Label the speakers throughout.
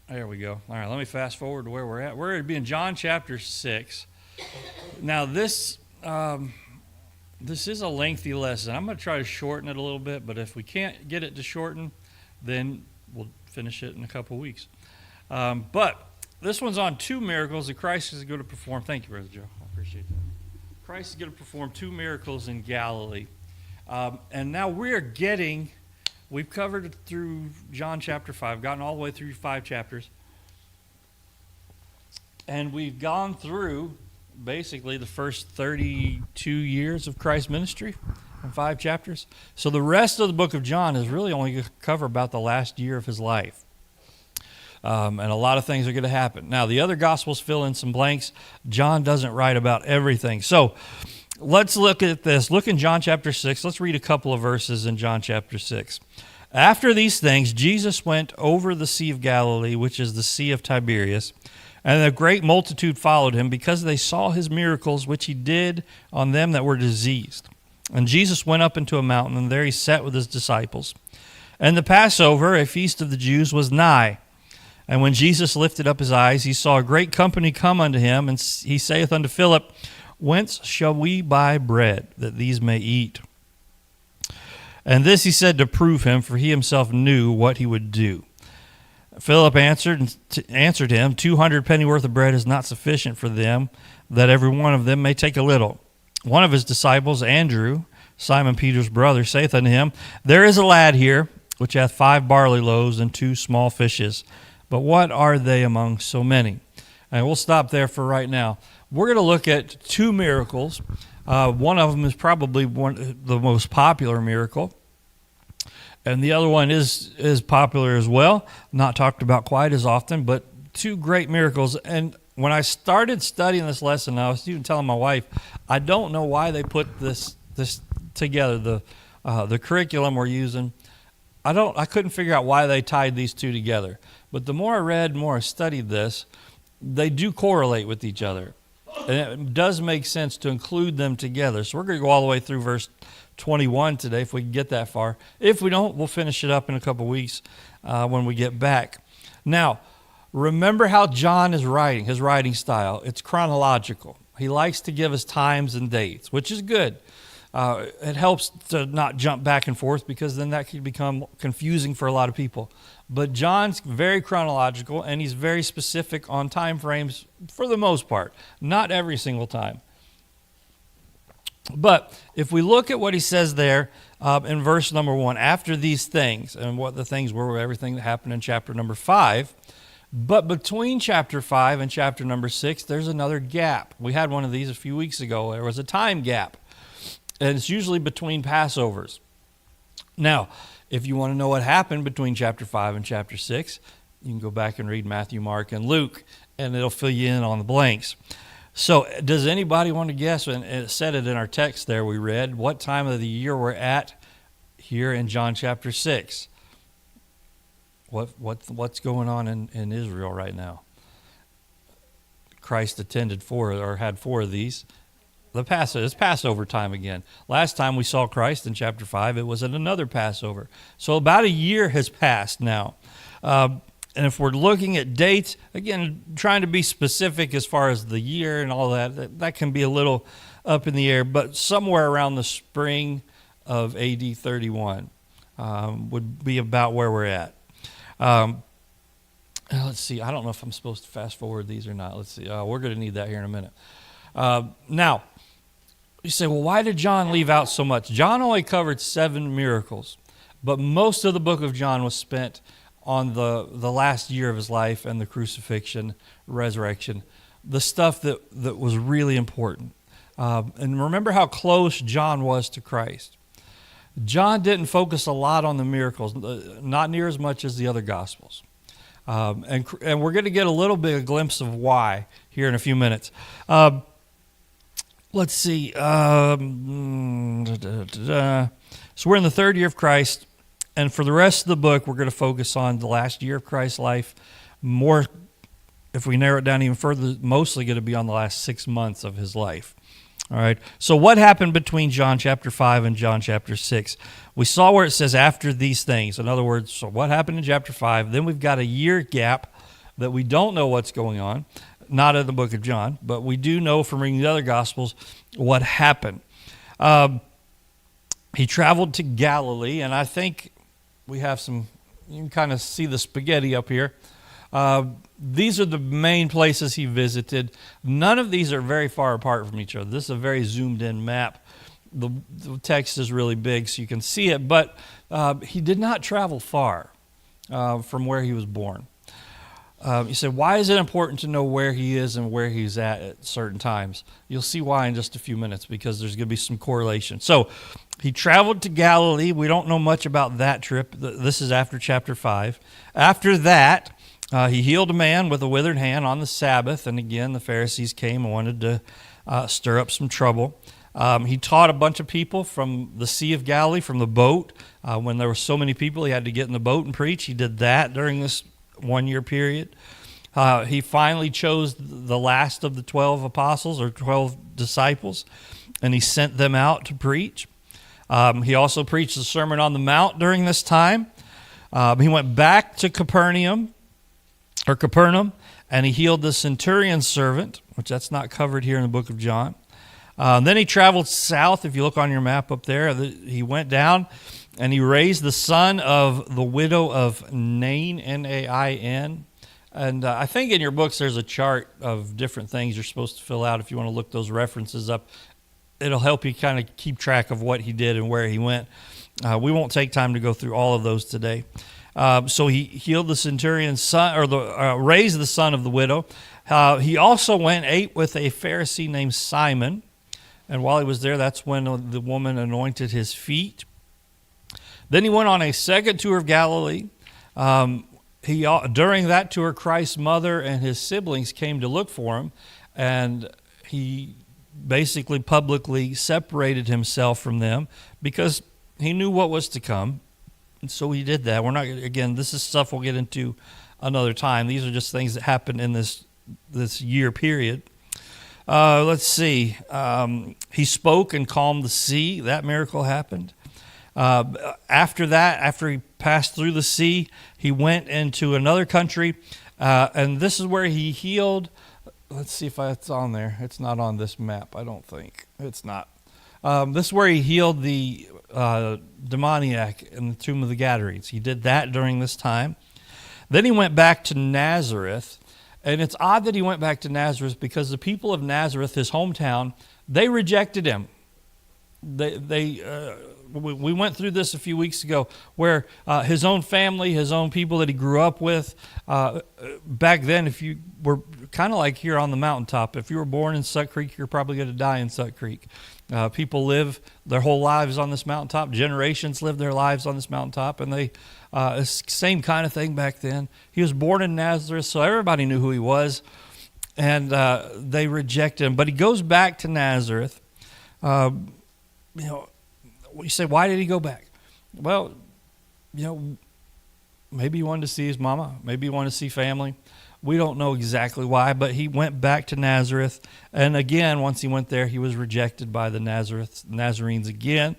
Speaker 1: There we go. All right, let me fast forward to where we're at. We're going to be in John chapter 6. Now, this is a lengthy lesson. I'm going to try to shorten it a little bit, but if we can't get it to shorten, then we'll finish it in a couple weeks. But this one's on two miracles that Christ is going to perform. Thank you, Brother Joe. I appreciate that. Christ is going to perform two miracles in Galilee. And now we've covered it through John chapter 5, gotten all the way through 5 chapters. And we've gone through basically the first 32 years of Christ's ministry in 5 chapters. So the rest of the book of John is really only going to cover about the last year of his life. And a lot of things are going to happen. Now, the other Gospels fill in some blanks. John doesn't write about everything. So let's look at this. Look in John chapter 6. Let's read a couple of verses in John chapter 6. After these things, Jesus went over the Sea of Galilee, which is the Sea of Tiberias, and a great multitude followed him because they saw his miracles, which he did on them that were diseased. And Jesus went up into a mountain, and there he sat with his disciples. And the Passover, a feast of the Jews, was nigh. And when Jesus lifted up his eyes, he saw a great company come unto him, and he saith unto Philip, Whence shall we buy bread, that these may eat? And this he said to prove him, for he himself knew what he would do. Philip answered him, 200 pennyworth of bread is not sufficient for them, that every one of them may take a little. One of his disciples, Andrew, Simon Peter's brother, saith unto him, There is a lad here, which hath 5 barley loaves and 2 small fishes. But what are they among so many? And we'll stop there for right now. We're going to look at 2 miracles. One of them is probably the most popular miracle. And the other one is popular as well, not talked about quite as often, but 2 great miracles. And when I started studying this lesson, I was even telling my wife, I don't know why they put this together, the curriculum we're using. I couldn't figure out why they tied these 2 together. But the more I read, the more I studied this, they do correlate with each other. And it does make sense to include them together. So we're going to go all the way through verse 21 today, if we can get that far. If we don't, we'll finish it up in a couple weeks when we get back. Now, remember how John is writing, his writing style. It's chronological. He likes to give us times and dates, which is good. It helps to not jump back and forth because then that could become confusing for a lot of people. But John's very chronological, and he's very specific on time frames for the most part. Not every single time. But if we look at what he says there in verse number 1, after these things, and what the things were everything that happened in chapter number 5, but between chapter 5 and chapter number 6, there's another gap. We had one of these a few weeks ago. There was a time gap, and it's usually between Passovers. Now, if you want to know what happened between chapter 5 and chapter 6, you can go back and read Matthew, Mark, and Luke, and it'll fill you in on the blanks. So does anybody want to guess, and it said it in our text there we read, what time of the year we're at here in John chapter 6? What's going on in Israel right now? Christ attended had 4 of these. It's Passover time again. Last time we saw Christ in chapter 5, it was at another Passover. So about a year has passed now. And if we're looking at dates, again, trying to be specific as far as the year and all that can be a little up in the air, but somewhere around the spring of AD 31 would be about where we're at. Let's see. I don't know if I'm supposed to fast forward these or not. Let's see. We're going to need that here in a minute. Now, you say, well, why did John leave out so much? John only covered 7 miracles, but most of the book of John was spent on the last year of his life and the crucifixion, resurrection, the stuff that was really important. And remember how close John was to Christ. John didn't focus a lot on the miracles, not near as much as the other Gospels. And we're going to get a little bit of a glimpse of why here in a few minutes. Let's see. So we're in the 3rd year of Christ. And for the rest of the book, we're going to focus on the last year of Christ's life. More, if we narrow it down even further, mostly going to be on the last 6 months of his life. All right. So what happened between John chapter 5 and John chapter 6? We saw where it says after these things. In other words, so what happened in chapter 5? Then we've got a year gap that we don't know what's going on, not in the book of John, but we do know from reading the other Gospels what happened. He traveled to Galilee, and I think we have some, you can kind of see the spaghetti up here. These are the main places he visited. None of these are very far apart from each other. This is a very zoomed in map. The text is really big so you can see it, but he did not travel far from where he was born. You said, why is it important to know where he is and where he's at certain times? You'll see why in just a few minutes, because there's going to be some correlation. So he traveled to Galilee. We don't know much about that trip. This is after chapter 5. After that, he healed a man with a withered hand on the Sabbath, and again, the Pharisees came and wanted to stir up some trouble. He taught a bunch of people from the Sea of Galilee, from the boat. When there were so many people, he had to get in the boat and preach. He did that during this 1 year period. He finally chose the last of the 12 apostles or 12 disciples, and he sent them out to preach. He also preached the Sermon on the Mount during this time. He went back to Capernaum, and he healed the centurion's servant, which that's not covered here in the book of John. Then he traveled south. If you look on your map up there, he went down and he raised the son of the widow of Nain, Nain. And I think in your books there's a chart of different things you're supposed to fill out if you want to look those references up. It'll help you kind of keep track of what he did and where he went. We won't take time to go through all of those today. So he healed the centurion's son, or raised the son of the widow. He also went and ate with a Pharisee named Simon. And while he was there, that's when the woman anointed his feet. Then he went on a second tour of Galilee. During that tour, Christ's mother and his siblings came to look for him, and he basically publicly separated himself from them because he knew what was to come. And so he did that. This is stuff we'll get into another time. These are just things that happened in this year period. Let's see. He spoke and calmed the sea. That miracle happened. After that, after he passed through the sea, he went into another country, and this is where he healed. Let's see if it's on there. It's not on this map, I don't think. It's not. This is where he healed the demoniac in the tomb of the Gadarenes. He did that during this time. Then he went back to Nazareth. And it's odd that he went back to Nazareth because the people of Nazareth, his hometown, they rejected him. We went through this a few weeks ago where his own family, his own people that he grew up with, back then, if you were kind of like here on the mountaintop, if you were born in Suck Creek, you're probably going to die in Suck Creek. People live their whole lives on this mountaintop. Generations live their lives on this mountaintop, and same kind of thing back then. He was born in Nazareth, so everybody knew who he was, and they rejected him. But he goes back to Nazareth. You say, why did he go back? Well, maybe he wanted to see his mama. Maybe he wanted to see family. We don't know exactly why, but he went back to Nazareth. And again, once he went there, he was rejected by the Nazarenes again.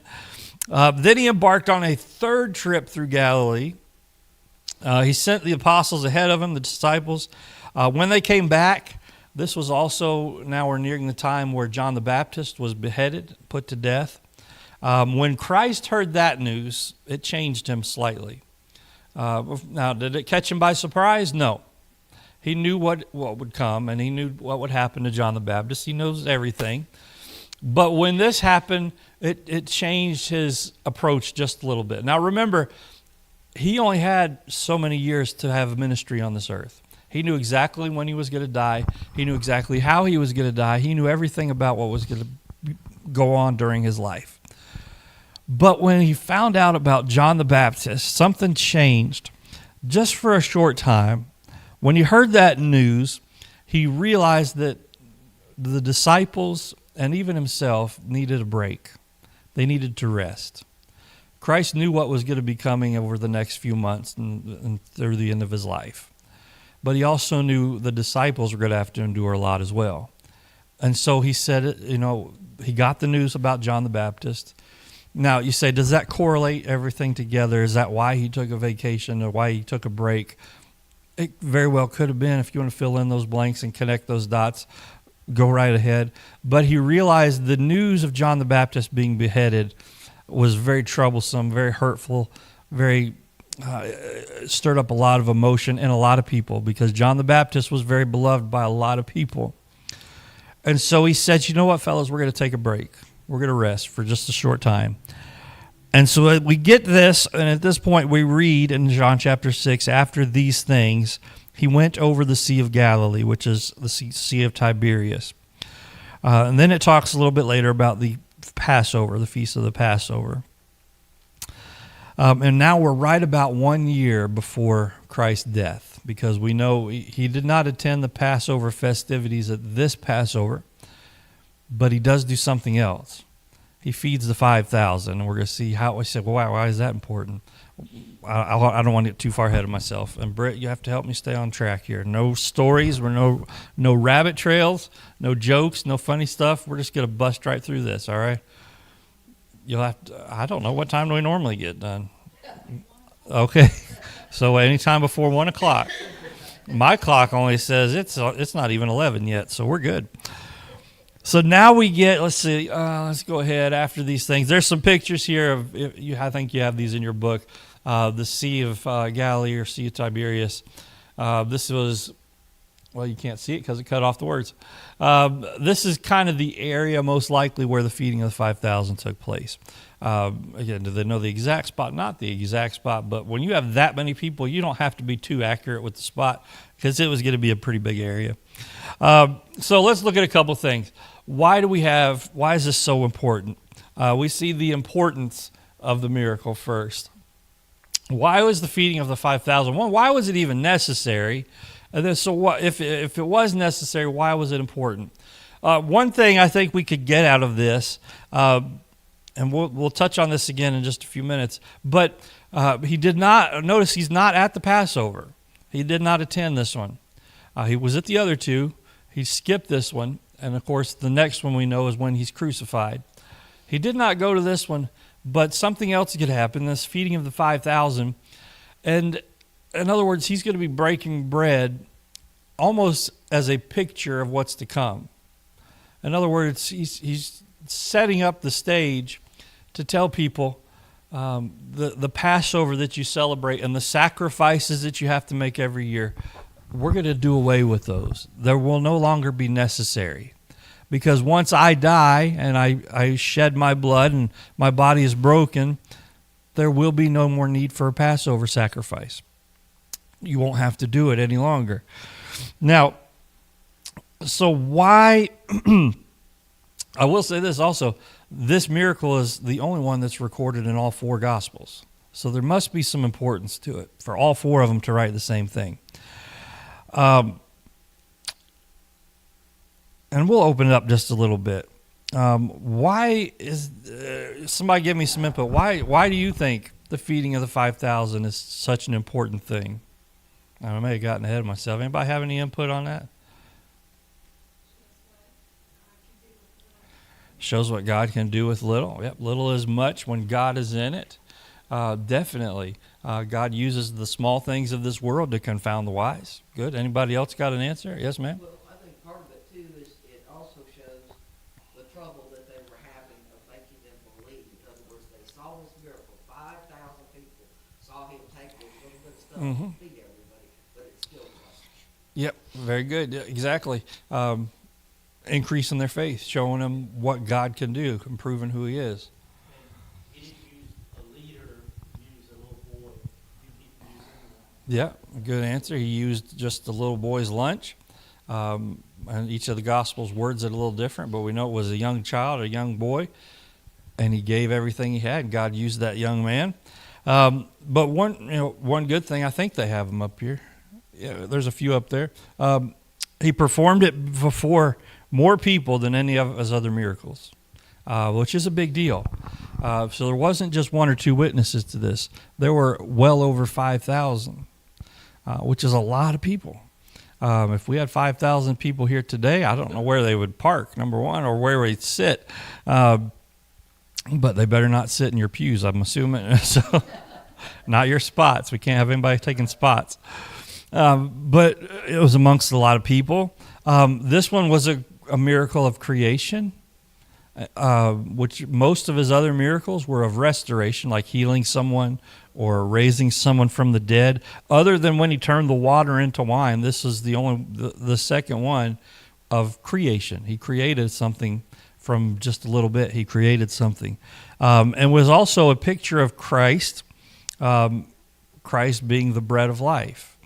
Speaker 1: Then he embarked on a third trip through Galilee. He sent the apostles ahead of him, the disciples. When they came back, this was also, now we're nearing the time where John the Baptist was beheaded, put to death. When Christ heard that news, it changed him slightly. Now, did it catch him by surprise? No. He knew what would come, and he knew what would happen to John the Baptist. He knows everything. But when this happened, it changed his approach just a little bit. Now, remember, he only had so many years to have a ministry on this earth. He knew exactly when he was going to die. He knew exactly how he was going to die. He knew everything about what was going to go on during his life. But when he found out about John the Baptist, something changed just for a short time. When he heard that news, he realized that the disciples and even himself needed a break. They needed to rest. Christ knew what was going to be coming over the next few months and through the end of his life. But he also knew the disciples were going to have to endure a lot as well. And so he said, he got the news about John the Baptist. Now, you say, does that correlate everything together? Is that why he took a vacation or why he took a break? It very well could have been. If you want to fill in those blanks and connect those dots, go right ahead. But he realized the news of John the Baptist being beheaded was very troublesome, very hurtful, very stirred up a lot of emotion in a lot of people, because John the Baptist was very beloved by a lot of people. And so he said, you know what, fellas, we're going to take a break. We're going to rest for just a short time. And so we get this, and at this point we read in John chapter 6, after these things, he went over the Sea of Galilee, which is the Sea of Tiberias. And then it talks a little bit later about the Passover, the Feast of the Passover. And now we're right about 1 year before Christ's death, because we know he did not attend the Passover festivities at this Passover, but he does do something else. He feeds the 5,000, and we're going to see how. I said, well, why is that important? I don't want to get too far ahead of myself. And Britt, you have to help me stay on track here. No stories, no rabbit trails, no jokes, no funny stuff. We're just going to bust right through this, all right? You'll have to, I don't know, what time do we normally get done? Okay, so anytime before 1 o'clock. My clock only says it's not even 11 yet, so we're good. So now we get, let's see, let's go ahead after these things. There's some pictures here of, I think you have these in your book, the Sea of Galilee or Sea of Tiberias. This was, well, you can't see it because it cut off the words. This is kind of the area most likely where the feeding of the 5,000 took place. Again, do they know the exact spot? Not the exact spot, but when you have that many people, you don't have to be too accurate with the spot, because it was going to be a pretty big area. So let's look at a couple things. Why is this so important? We see the importance of the miracle first. Why was the feeding of the 5,000? One, why was it even necessary? And then, so what, if it was necessary, why was it important? One thing I think we could get out of this, and we'll touch on this again in just a few minutes, but he did not, notice he's not at the Passover. He did not attend this one. He was at the other two. He skipped this one. And, of course, the next one we know is when he's crucified. He did not go to this one, but something else could happen, this feeding of the 5,000. And, in other words, he's going to be breaking bread almost as a picture of what's to come. In other words, he's setting up the stage to tell people the Passover that you celebrate and the sacrifices that you have to make every year, we're going to do away with those. They will no longer be necessary. Because once I die and I shed my blood and my body is broken, there will be no more need for a Passover sacrifice. You won't have to do it any longer. Now, so why, I will say this also, this miracle is the only one that's recorded in all four Gospels. So there must be some importance to it for all four of them to write the same thing. And we'll open it up just a little bit. Why is somebody give me some input? Why do you think the feeding of the 5,000 is such an important thing? I may have gotten ahead of myself. Anybody have any input on that? Shows what God can do with little. Yep, little is much when God is in it. Definitely. God uses the small things of this world to confound the wise. Good. Anybody else got an answer? Yes, ma'am?
Speaker 2: Well, I think part of it, too, is it also shows the trouble that they were having of making them believe. In other words, they saw this miracle. 5,000 people saw him take this little bit of stuff and feed everybody, but it still wasn't.
Speaker 1: Yep, very good. Yeah, exactly. Increasing their faith, showing them what God can do, and proving who he is.
Speaker 3: He didn't use a leader, use a little boy.
Speaker 1: Yeah, good answer. He used just the little boy's lunch. And each of the Gospels words it a little different, but we know it was a young child, a young boy, and he gave everything he had. God used that young man. But one good thing, I think they have him up here. Yeah, there's a few up there. He performed it before more people than any of his other miracles, which is a big deal. So there wasn't just one or two witnesses to this. There were well over 5,000, which is a lot of people. If we had 5,000 people here today, I don't know where they would park, number one, or where they'd sit. But they better not sit in your pews, I'm assuming. So, not your spots. We can't have anybody taking spots. But it was amongst a lot of people. This one was a miracle of creation, which most of his other miracles were of restoration, like healing someone or raising someone from the dead. Other than when he turned the water into wine, this is the second one of creation. He created something from just a little bit. He created something, and was also a picture of Christ, Christ being the bread of life.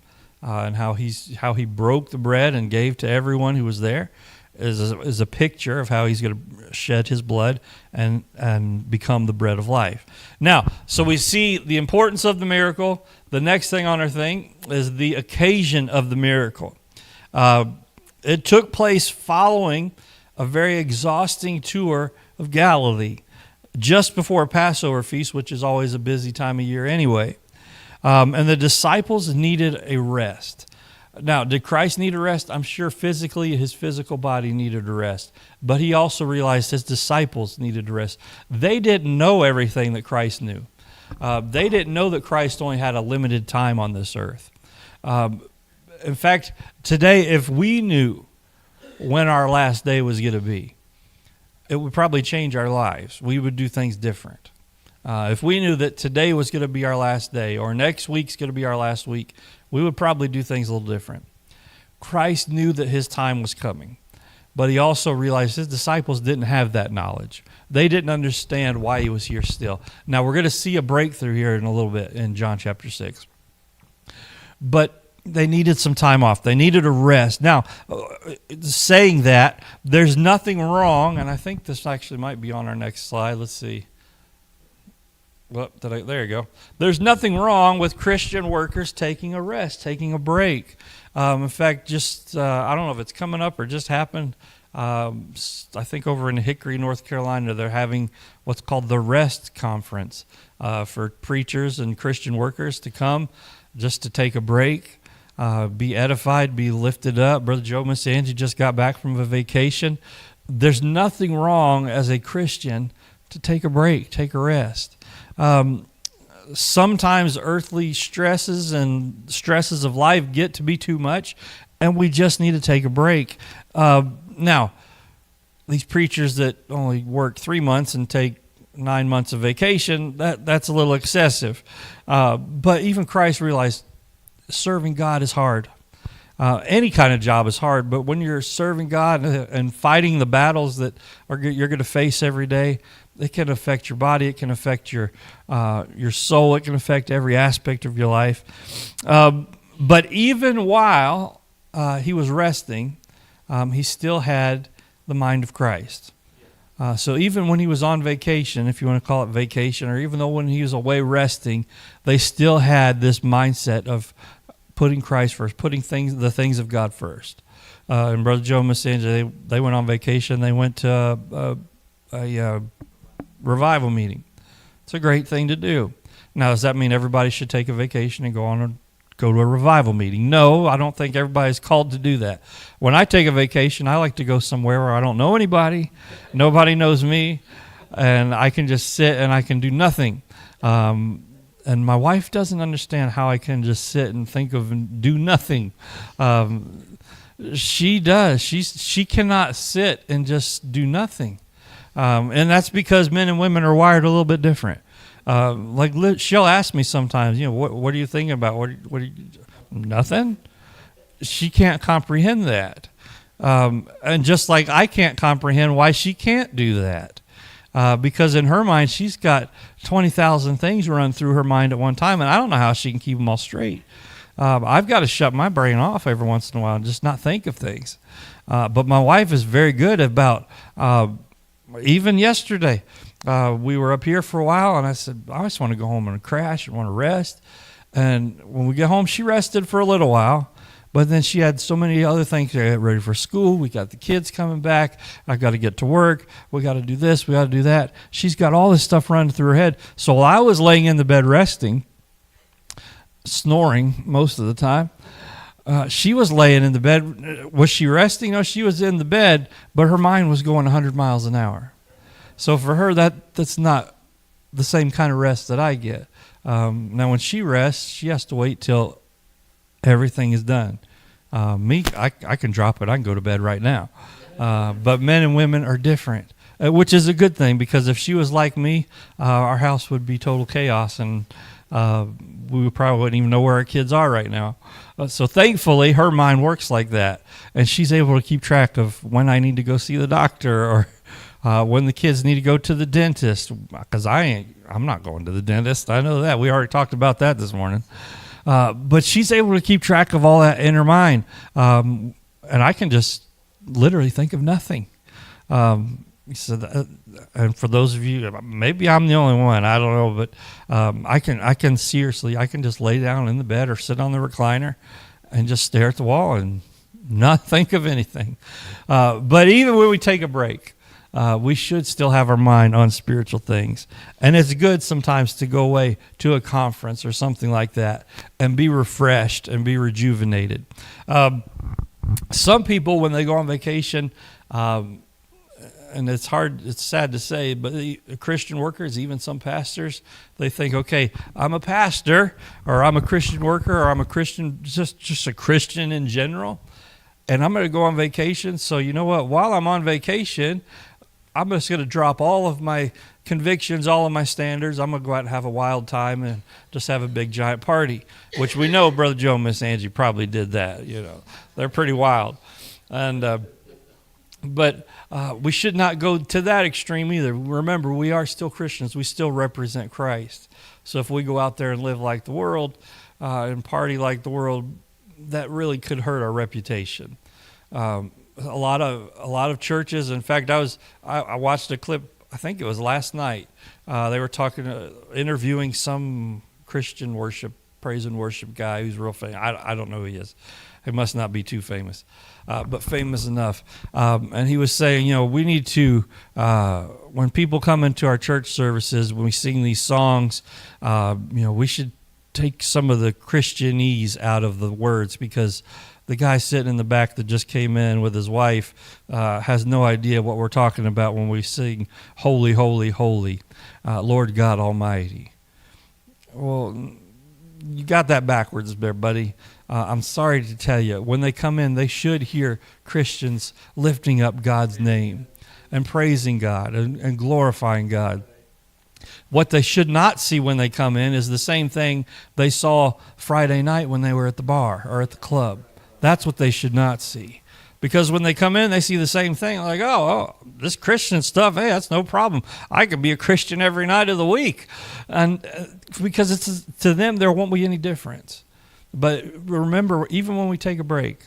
Speaker 1: And how he broke the bread and gave to everyone who was there is a picture of how he's going to shed his blood and become the bread of life. Now, so we see the importance of the miracle. The next thing on our thing is the occasion of the miracle. It took place following a very exhausting tour of Galilee, just before a Passover feast, which is always a busy time of year anyway. And the disciples needed a rest. Now, did Christ need a rest? I'm sure physically his physical body needed a rest. But he also realized his disciples needed a rest. They didn't know everything that Christ knew. They didn't know that Christ only had a limited time on this earth. In fact, today, if we knew when our last day was going to be, it would probably change our lives. We would do things different. If we knew that today was going to be our last day or next week's going to be our last week, we would probably do things a little different. Christ knew that his time was coming, but he also realized his disciples didn't have that knowledge. They didn't understand why he was here still. Now, we're going to see a breakthrough here in a little bit in John chapter 6. But they needed some time off. They needed a rest. Now, saying that, there's nothing wrong, and I think this actually might be on our next slide. Let's see. Well, there you go. There's nothing wrong with Christian workers taking a rest, taking a break. In fact, just I don't know if it's coming up or just happened. I think over in Hickory, North Carolina, they're having what's called the Rest Conference for preachers and Christian workers to come just to take a break, be edified, be lifted up. Brother Joe, Miss Angie just got back from a vacation. There's nothing wrong as a Christian to take a break, take a rest. Sometimes earthly stresses and stresses of life get to be too much, and we just need to take a break. Now, these preachers that only work 3 months and take 9 months of vacation, that's a little excessive. But even Christ realized serving God is hard. Any kind of job is hard, but when you're serving God and fighting the battles that you're going to face every day, it can affect your body. It can affect your soul. It can affect every aspect of your life. But even while he was resting, he still had the mind of Christ. So even when he was on vacation, if you want to call it vacation, or even though when he was away resting, they still had this mindset of putting Christ first, putting the things of God first. And Brother Joe and Miss Angie, they went on vacation. They went to a revival meeting. It's a great thing to do. Now, does that mean everybody should take a vacation and go to a revival meeting? No, I don't think everybody's called to do that. When I take a vacation, I like to go somewhere where I don't know anybody, nobody knows me, and I can just sit and I can do nothing. And my wife doesn't understand how I can just sit and think of and do nothing. She does. She cannot sit and just do nothing. And that's because men and women are wired a little bit different. Like she'll ask me sometimes, what are you thinking about? What are you, nothing? She can't comprehend that. And just like I can't comprehend why she can't do that. Because in her mind, she's got 20,000 things run through her mind at one time, and I don't know how she can keep them all straight. I've got to shut my brain off every once in a while and just not think of things. But my wife is very good about, even yesterday, we were up here for a while, and I said, I just want to go home and crash and want to rest. And when we get home, she rested for a little while. But then she had so many other things to get ready for school. We got the kids coming back. I got to get to work. We got to do this. We got to do that. She's got all this stuff running through her head. So while I was laying in the bed resting, snoring most of the time, she was laying in the bed. Was she resting? No, she was in the bed, but her mind was going 100 miles an hour. So for her, that's not the same kind of rest that I get. Now, when she rests, she has to wait till everything is done. I can drop it. I can go to bed right now. But men and women are different, which is a good thing, because if she was like me, our house would be total chaos, and we probably wouldn't even know where our kids are right now. So thankfully, her mind works like that, and she's able to keep track of when I need to go see the doctor, or when the kids need to go to the dentist, because I'm not going to the dentist. I know that. We already talked about that this morning. But she's able to keep track of all that in her mind, and I can just literally think of nothing. And for those of you, maybe I'm the only one, I don't know, but I can seriously, I can just lay down in the bed or sit on the recliner and just stare at the wall and not think of anything. But even when we take a break, we should still have our mind on spiritual things. And it's good sometimes to go away to a conference or something like that and be refreshed and be rejuvenated. Some people, when they go on vacation, and it's sad to say, but the Christian workers, even some pastors, they think, okay, I'm a pastor, or I'm a Christian worker, or I'm a Christian, just a Christian in general, and I'm going to go on vacation. So you know what? While I'm on vacation, I'm just going to drop all of my convictions, all of my standards. I'm going to go out and have a wild time and just have a big giant party, which we know Brother Joe and Miss Angie probably did that. They're pretty wild. And but we should not go to that extreme either. Remember, we are still Christians. We still represent Christ. So if we go out there and live like the world and party like the world, that really could hurt our reputation. A lot of churches. In fact, I watched a clip. I think it was last night. They were interviewing some Christian praise and worship guy who's real famous. I don't know who he is. He must not be too famous, but famous enough. And he was saying, we need to, when people come into our church services, when we sing these songs, we should take some of the Christianese out of the words, because the guy sitting in the back that just came in with his wife has no idea what we're talking about when we sing, "Holy, holy, holy, Lord God Almighty." Well, you got that backwards there, buddy. I'm sorry to tell you, when they come in, they should hear Christians lifting up God's name and praising God and glorifying God. What they should not see when they come in is the same thing they saw Friday night when they were at the bar or at the club. That's what they should not see. Because when they come in, they see the same thing. Like, oh, this Christian stuff, hey, that's no problem. I could be a Christian every night of the week. And because to them, there won't be any difference. But remember, even when we take a break,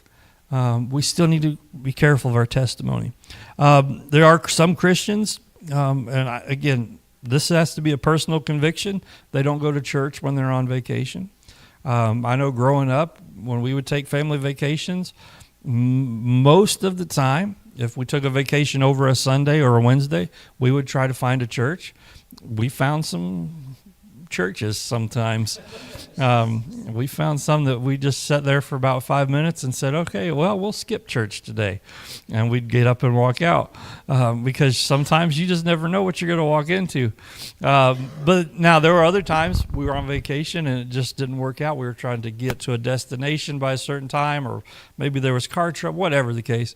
Speaker 1: we still need to be careful of our testimony. There are some Christians, again, this has to be a personal conviction. They don't go to church when they're on vacation. I know growing up, when we would take family vacations, most of the time, if we took a vacation over a Sunday or a Wednesday, we would try to find a church. We found some churches sometimes. We found some that we just sat there for about 5 minutes and said, okay, well, we'll skip church today. And we'd get up and walk out because sometimes you just never know what you're going to walk into. But now there were other times we were on vacation and it just didn't work out. We were trying to get to a destination by a certain time, or maybe there was car trouble, whatever the case.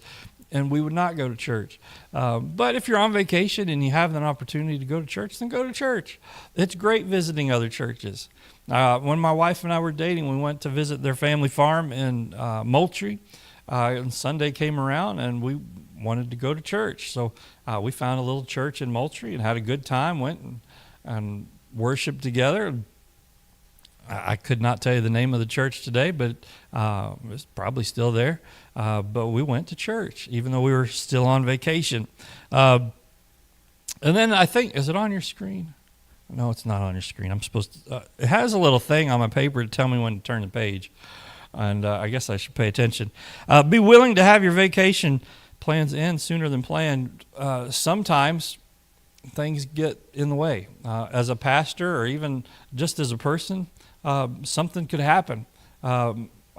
Speaker 1: And we would not go to church. But if you're on vacation and you have an opportunity to go to church, then go to church. It's great visiting other churches. When my wife and I were dating, we went to visit their family farm in Moultrie. And Sunday came around and we wanted to go to church. So we found a little church in Moultrie and had a good time, went and worshiped together. I could not tell you the name of the church today, but it's probably still there. But we went to church, even though we were still on vacation. And then I think, is it on your screen? No, it's not on your screen. I'm supposed to. It has a little thing on my paper to tell me when to turn the page. And I guess I should pay attention. Be willing to have your vacation plans end sooner than planned. Sometimes things get in the way. As a pastor or even just as a person, something could happen.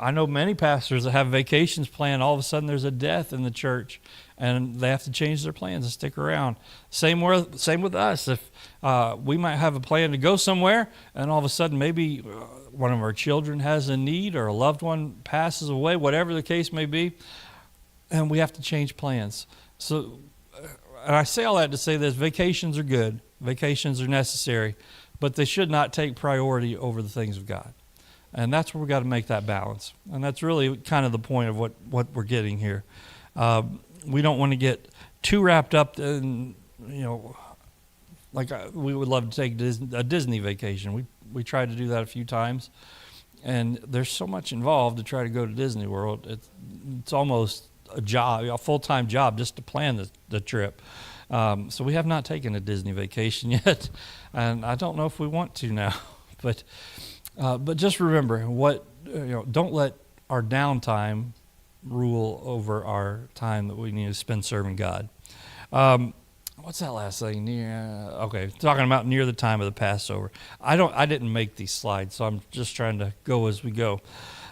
Speaker 1: I know many pastors that have vacations planned. All of a sudden, there's a death in the church, and they have to change their plans and stick around. Same with us. If we might have a plan to go somewhere, and all of a sudden, maybe one of our children has a need, or a loved one passes away, whatever the case may be, and we have to change plans. So, and I say all that to say this: vacations are good, vacations are necessary, but they should not take priority over the things of God. And that's where we got to make that balance. And that's really kind of the point of what we're getting here. We don't want to get too wrapped up in, we would love to take a Disney vacation. We tried to do that a few times. And there's so much involved to try to go to Disney World. It's almost a job, a full-time job just to plan the trip. So we have not taken a Disney vacation yet. And I don't know if we want to now. But just remember, don't let our downtime rule over our time that we need to spend serving God. What's that last thing? Talking about near the time of the Passover. I didn't make these slides, so I'm just trying to go as we go.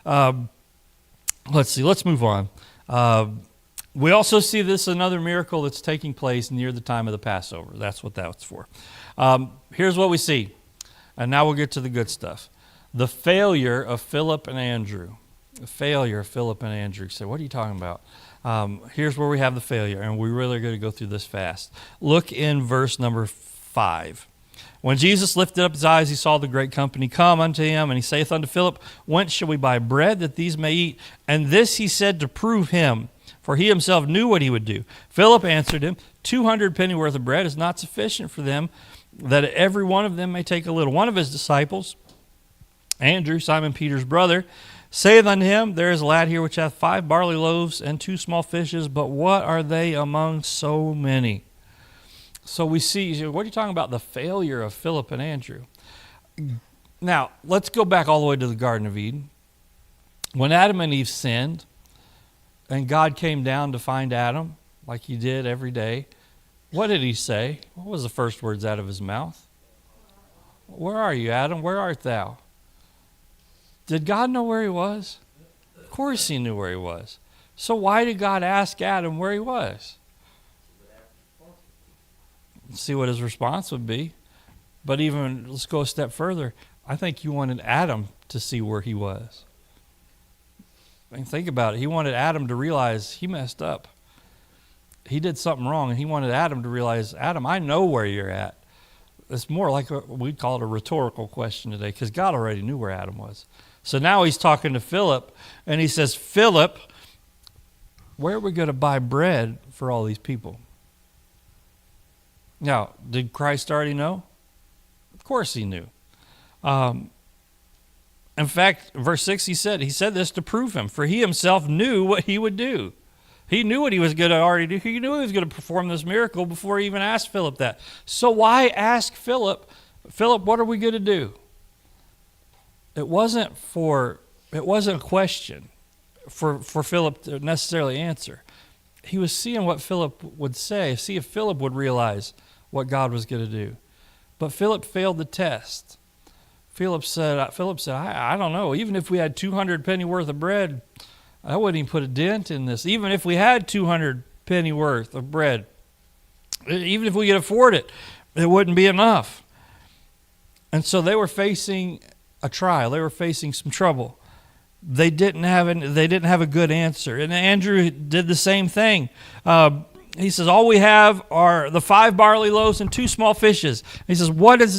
Speaker 1: Let's see. Let's move on. We also see another miracle that's taking place near the time of the Passover. That's what that's for. Here's what we see, and now we'll get to the good stuff. The failure of Philip and Andrew. The failure of Philip and Andrew. You say, what are you talking about? Here's where we have the failure, and we really are going to go through this fast. Look in verse number 5. When Jesus lifted up his eyes, he saw the great company come unto him, and he saith unto Philip, Whence shall we buy bread that these may eat? And this he said to prove him, for he himself knew what he would do. Philip answered him, 200 pennyworth of bread is not sufficient for them, that every one of them may take a little. One of his disciples, Andrew, Simon Peter's brother, saith unto him, There is a lad here which hath 5 barley loaves and 2 small fishes, but what are they among so many? So we see, what are you talking about? The failure of Philip and Andrew. Now, let's go back all the way to the Garden of Eden. When Adam and Eve sinned, and God came down to find Adam, like he did every day, what did he say? What was the first words out of his mouth? Where are you, Adam? Where art thou? Did God know where he was? Of course he knew where he was. So why did God ask Adam where he was? See what his response would be. But even, let's go a step further. I think you wanted Adam to see where he was. And think about it. He wanted Adam to realize he messed up. He did something wrong, and he wanted Adam to realize, Adam, I know where you're at. It's more like we'd call it a rhetorical question today, because God already knew where Adam was. So now he's talking to Philip, and he says, Philip, where are we going to buy bread for all these people? Now, did Christ already know? Of course he knew. In fact, verse 6, he said this to prove him, for he himself knew what he would do. He knew what he was going to already do. He knew he was going to perform this miracle before he even asked Philip that. So why ask Philip, what are we going to do? It wasn't a question for Philip to necessarily answer. He was seeing what Philip would say, see if Philip would realize what God was going to do. But Philip failed the test. Philip said, I don't know. Even if we had 200 penny worth of bread, I wouldn't even put a dent in this. Even if we had 200 penny worth of bread, even if we could afford it, it wouldn't be enough. And so they were facing a trial. They were facing some trouble. They didn't have a good answer. And Andrew did the same thing. He says, all we have are the 5 barley loaves and 2 small fishes. He says,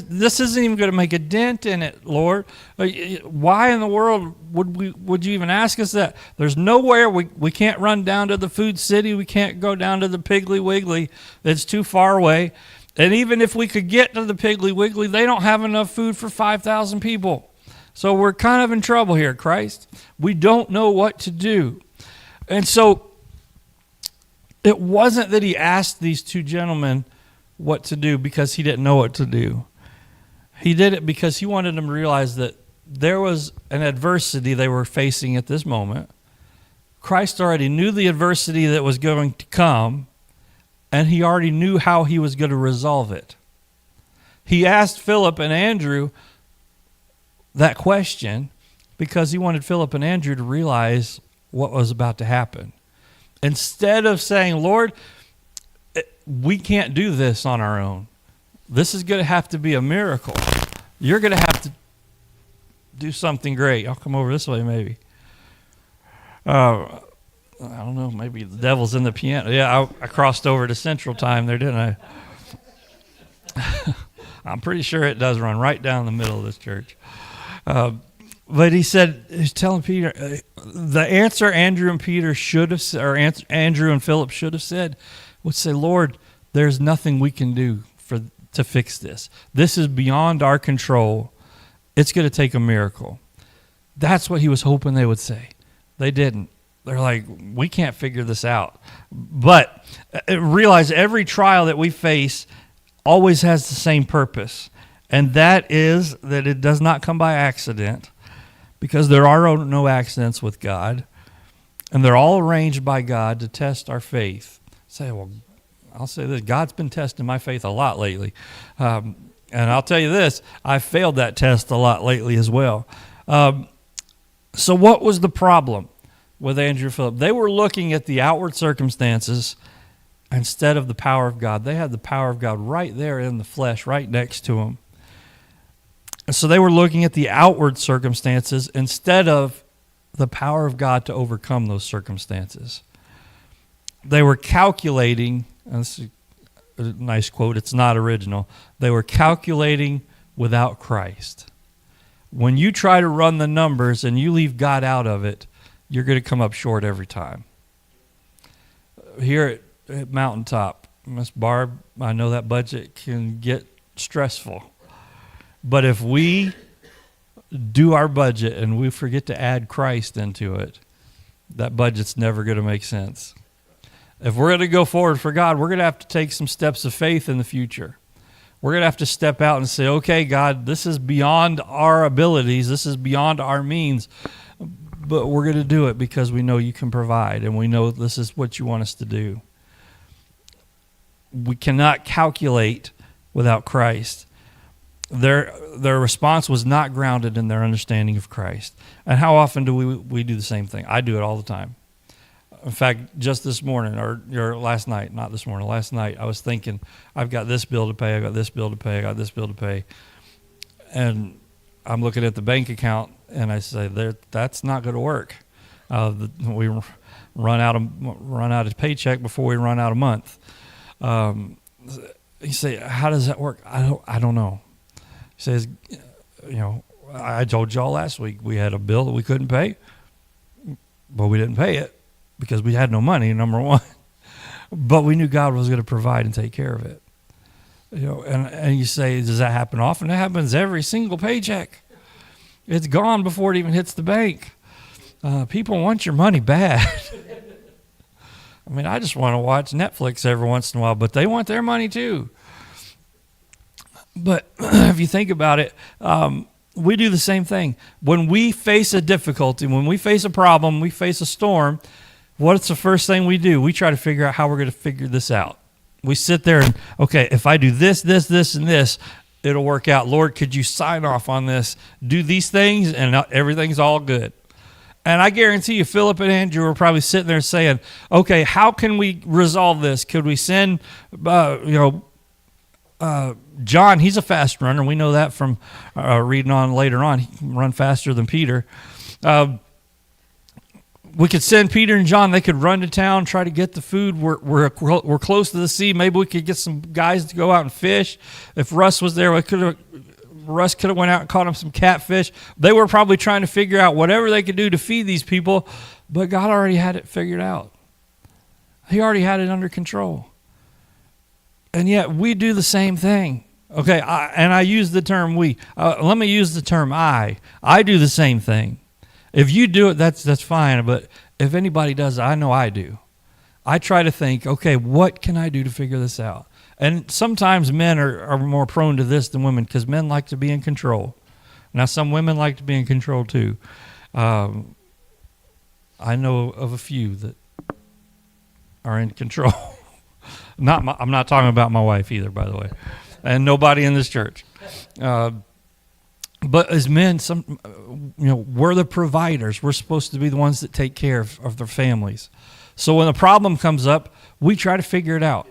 Speaker 1: this isn't even going to make a dent in it, Lord. Why in the world would you even ask us that? There's nowhere, we can't run down to the food city. We can't go down to the Piggly Wiggly. It's too far away. And even if we could get to the Piggly Wiggly, they don't have enough food for 5,000 people. So we're kind of in trouble here, Christ. We don't know what to do. And so it wasn't that he asked these 2 gentlemen what to do because he didn't know what to do. He did it because he wanted them to realize that there was an adversity they were facing at this moment. Christ already knew the adversity that was going to come, and he already knew how he was going to resolve it. He asked Philip and Andrew that question Because he wanted Philip and Andrew to realize what was about to happen. Instead of saying, Lord, we can't do this on our own. This is going to have to be a miracle. You're going to have to do something great. I'll come over this way maybe. I don't know, maybe the devil's in the piano. Yeah, I crossed over to Central Time there, didn't I? I'm pretty sure it does run right down the middle of this church. But he's telling Peter, the answer Andrew and Peter should have, or Andrew and Philip should have said, would say, Lord, there's nothing we can do to fix this. This is beyond our control. It's going to take a miracle. That's what he was hoping they would say. They didn't. They're like, we can't figure this out. But realize every trial that we face always has the same purpose. And that is that it does not come by accident, because there are no accidents with God. And they're all arranged by God to test our faith. Say, well, I'll say this. God's been testing my faith a lot lately. And I'll tell you this. I've failed that test a lot lately as well. So what was the problem with Andrew and Philip? They were looking at the outward circumstances instead of the power of God. They had the power of God right there in the flesh, right next to them. And so they were looking at the outward circumstances instead of the power of God to overcome those circumstances. They were calculating, and this is a nice quote, it's not original. They were calculating without Christ. When you try to run the numbers and you leave God out of it, you're going to come up short every time. Here at Mountaintop, Miss Barb, I know that budget can get stressful. But if we do our budget and we forget to add Christ into it, that budget's never going to make sense. If we're going to go forward for God, we're going to have to take some steps of faith in the future. We're going to have to step out and say, okay, God, this is beyond our abilities. This is beyond our means. But we're going to do it because we know you can provide and we know this is what you want us to do. We cannot calculate without Christ. Their response was not grounded in their understanding of Christ. And how often do we do the same thing? I do it all the time. In fact, just this morning, or last night, not this morning, last night, I was thinking, I've got this bill to pay, I've got this bill to pay, I got this bill to pay. And I'm looking at the bank account, and I say, that's not going to work. We run out of paycheck before we run out of month. You say, how does that work? I don't know. He says, I told y'all last week we had a bill that we couldn't pay, but we didn't pay it because we had no money, number one. But we knew God was going to provide and take care of it. And you say, does that happen often? It happens every single paycheck. It's gone before it even hits the bank. People want your money bad. I mean, I just want to watch Netflix every once in a while, but they want their money too. But if you think about it, we do the same thing. When we face a difficulty, when we face a problem, we face a storm, what's the first thing we do? We try to figure out how we're going to figure this out. We sit there and, okay, if I do this, this, this, and this, it'll work out. Lord, could you sign off on this? Do these things, and everything's all good. And I guarantee you, Philip and Andrew are probably sitting there saying, okay, how can we resolve this? Could we send, John, he's a fast runner. We know that from reading on later on. He can run faster than Peter. We could send Peter and John. They could run to town, try to get the food. We're close to the sea. Maybe we could get some guys to go out and fish. If Russ was there, Russ could have went out and caught him some catfish. They were probably trying to figure out whatever they could do to feed these people, but God already had it figured out. He already had it under control. And yet we do the same thing. Okay, I use the term we. Let me use the term I. I do the same thing. If you do it, that's fine. But if anybody does it, I know I do. I try to think, okay, what can I do to figure this out? And sometimes men are more prone to this than women because men like to be in control. Now, some women like to be in control too. I know of a few that are in control. I'm not talking about my wife either, by the way, and nobody in this church. But as men, we're the providers. We're supposed to be the ones that take care of their families. So when a problem comes up, we try to figure it out.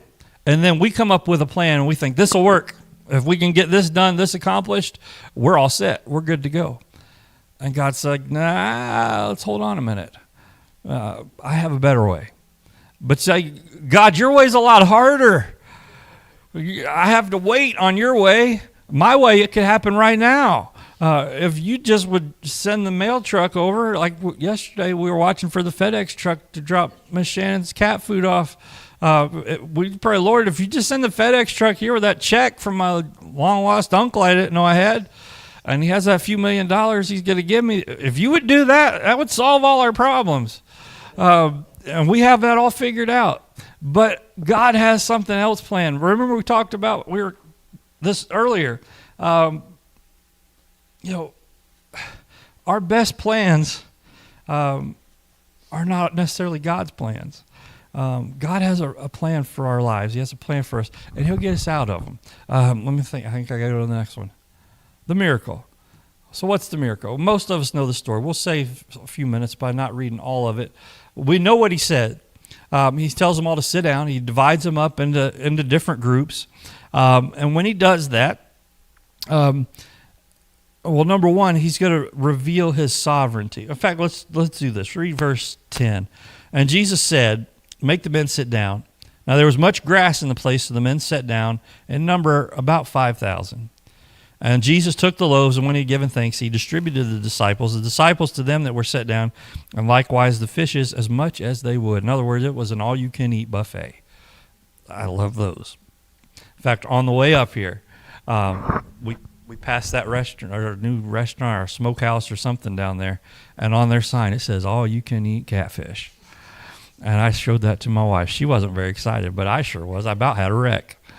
Speaker 1: And then we come up with a plan, and we think, this will work. If we can get this done, this accomplished, we're all set. We're good to go. And God's like, nah, let's hold on a minute. I have a better way. But say, God, your way's a lot harder. I have to wait on your way. My way, it could happen right now. If you just would send the mail truck over, like yesterday we were watching for the FedEx truck to drop Miss Shannon's cat food off. We pray, Lord, if you just send the FedEx truck here with that check from my long-lost uncle I didn't know I had, and he has that few $1 million he's going to give me, if you would do that, that would solve all our problems. And we have that all figured out. But God has something else planned. Remember we talked about this earlier. Our best plans are not necessarily God's plans. God has a plan for our lives. He has a plan for us, and he'll get us out of them. Let me think. I think I got to go to the next one. The miracle. So what's the miracle? Most of us know the story. We'll save a few minutes by not reading all of it. We know what he said. He tells them all to sit down. He divides them up into different groups. And when he does that, number one, he's going to reveal his sovereignty. In fact, let's do this. Read verse 10. And Jesus said, make the men sit down. Now there was much grass in the place, so the men sat down, in number about 5,000. And Jesus took the loaves, and when he had given thanks, he distributed to the disciples to them that were set down, and likewise the fishes as much as they would. In other words, it was an all-you-can-eat buffet. I love those. In fact, on the way up here, we passed that restaurant, or a new restaurant, or a smokehouse or something down there, and on their sign it says, all-you-can-eat catfish. And I showed that to my wife. She wasn't very excited, but I sure was. I about had a wreck. I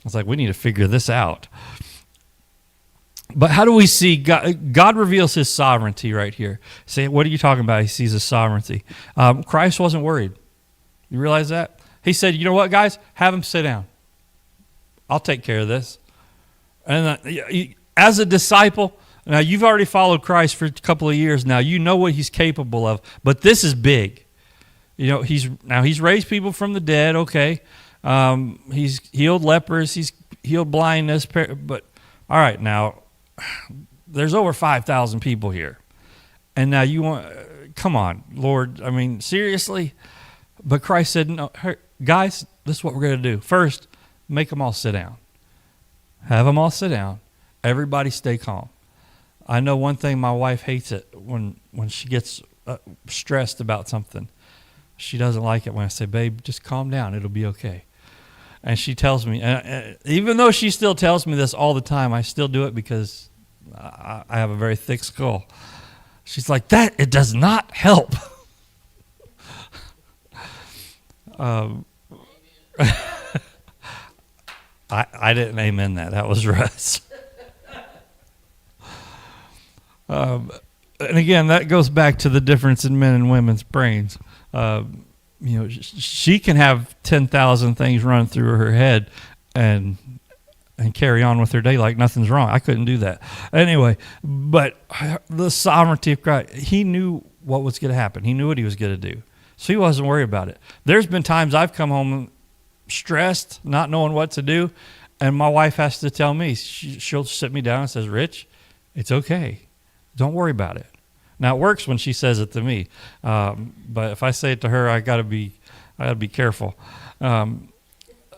Speaker 1: was like, we need to figure this out. But how do we see God reveals his sovereignty right here? Say, what are you talking about? He sees his sovereignty. Christ wasn't worried. You realize that? He said, you know what, guys? Have them sit down. I'll take care of this. And as a disciple, now you've already followed Christ for a couple of years now. You know what he's capable of. But this is big. He's raised people from the dead, okay. He's healed lepers. He's healed blindness. But, all right, now, there's over 5,000 people here. And now you want, come on, Lord, I mean, seriously? But Christ said, no, guys, this is what we're going to do. First, make them all sit down. Have them all sit down. Everybody stay calm. I know one thing, my wife hates it when she gets stressed about something. She doesn't like it when I say, babe, just calm down. It'll be okay. And she tells me, even though she still tells me this all the time, I still do it because I have a very thick skull. She's like, it does not help. I didn't amen that. That was Russ. And again, that goes back to the difference in men and women's brains. She can have 10,000 things run through her head and carry on with her day like nothing's wrong. I couldn't do that. Anyway, but the sovereignty of God, he knew what was going to happen. He knew what he was going to do. So he wasn't worried about it. There's been times I've come home stressed, not knowing what to do, and my wife has to tell me. She'll sit me down and says, Rich, it's okay. Don't worry about it. Now it works when she says it to me, but if I say it to her, I gotta be careful. And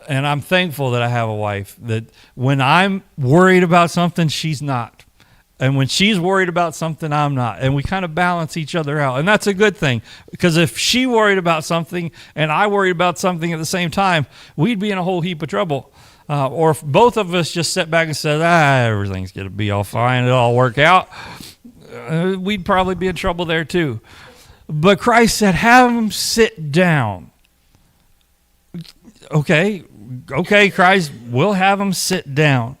Speaker 1: I'm thankful that I have a wife that when I'm worried about something, she's not, and when she's worried about something, I'm not, and we kind of balance each other out, and that's a good thing, because if she worried about something and I worried about something at the same time, we'd be in a whole heap of trouble. Or if both of us just sat back and said, everything's gonna be all fine, it'll all work out. We'd probably be in trouble there too. But Christ said, have them sit down. Okay, Christ, we'll have them sit down.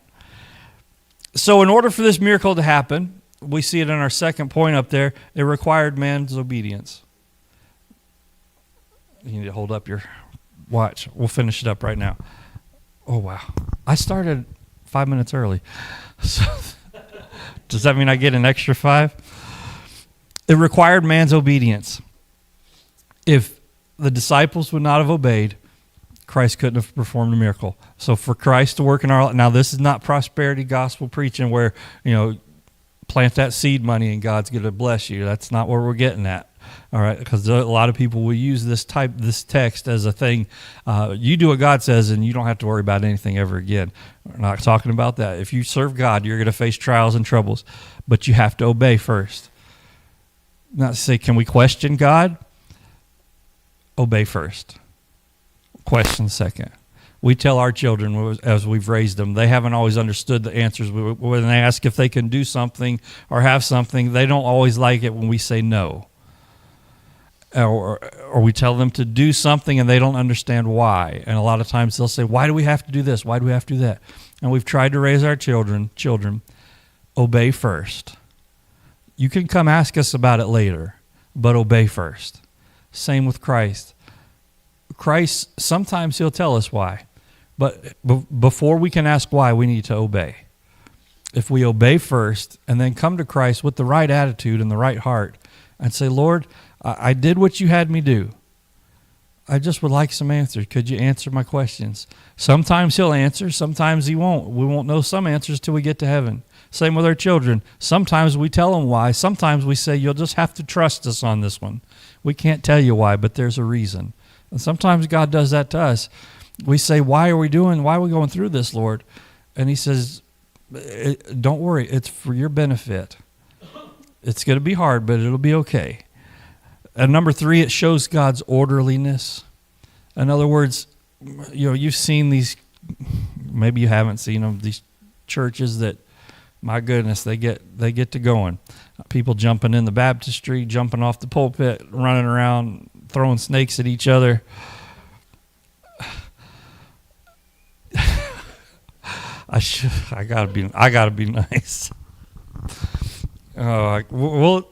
Speaker 1: So in order for this miracle to happen, we see it in our second point up there, it required man's obedience. You need to hold up your watch. We'll finish it up right now. Oh, wow. I started 5 minutes early. So Does that mean I get an extra 5? It required man's obedience. If the disciples would not have obeyed, Christ couldn't have performed a miracle. So for Christ to work in our life, now this is not prosperity gospel preaching where, plant that seed money and God's going to bless you. That's not where we're getting at. All right, because a lot of people will use this text as a thing. You do what God says, and you don't have to worry about anything ever again. We're not talking about that. If you serve God, you're going to face trials and troubles, but you have to obey first. Not to say, can we question God? Obey first. Question second. We tell our children as we've raised them, they haven't always understood the answers. When they ask if they can do something or have something, they don't always like it when we say no. Or we tell them to do something and they don't understand why. And a lot of times they'll say, why do we have to do this? Why do we have to do that? And we've tried to raise our children, obey first. You can come ask us about it later, but obey first. Same with Christ. Christ, sometimes he'll tell us why. But before we can ask why, we need to obey. If we obey first and then come to Christ with the right attitude and the right heart and say, Lord, I did what you had me do. I just would like some answers. Could you answer my questions? Sometimes he'll answer, sometimes he won't. We won't know some answers till we get to heaven. Same with our children. Sometimes we tell them why. Sometimes we say, you'll just have to trust us on this one. We can't tell you why, but there's a reason. And sometimes God does that to us. We say, why are we going through this, Lord? And he says, don't worry, it's for your benefit. It's going to be hard, but it'll be okay. And number 3, it shows God's orderliness. In other words, you've seen these, maybe you haven't seen them, these churches that, my goodness, they get to going. People jumping in the baptistry, jumping off the pulpit, running around, throwing snakes at each other. I gotta be nice. Well,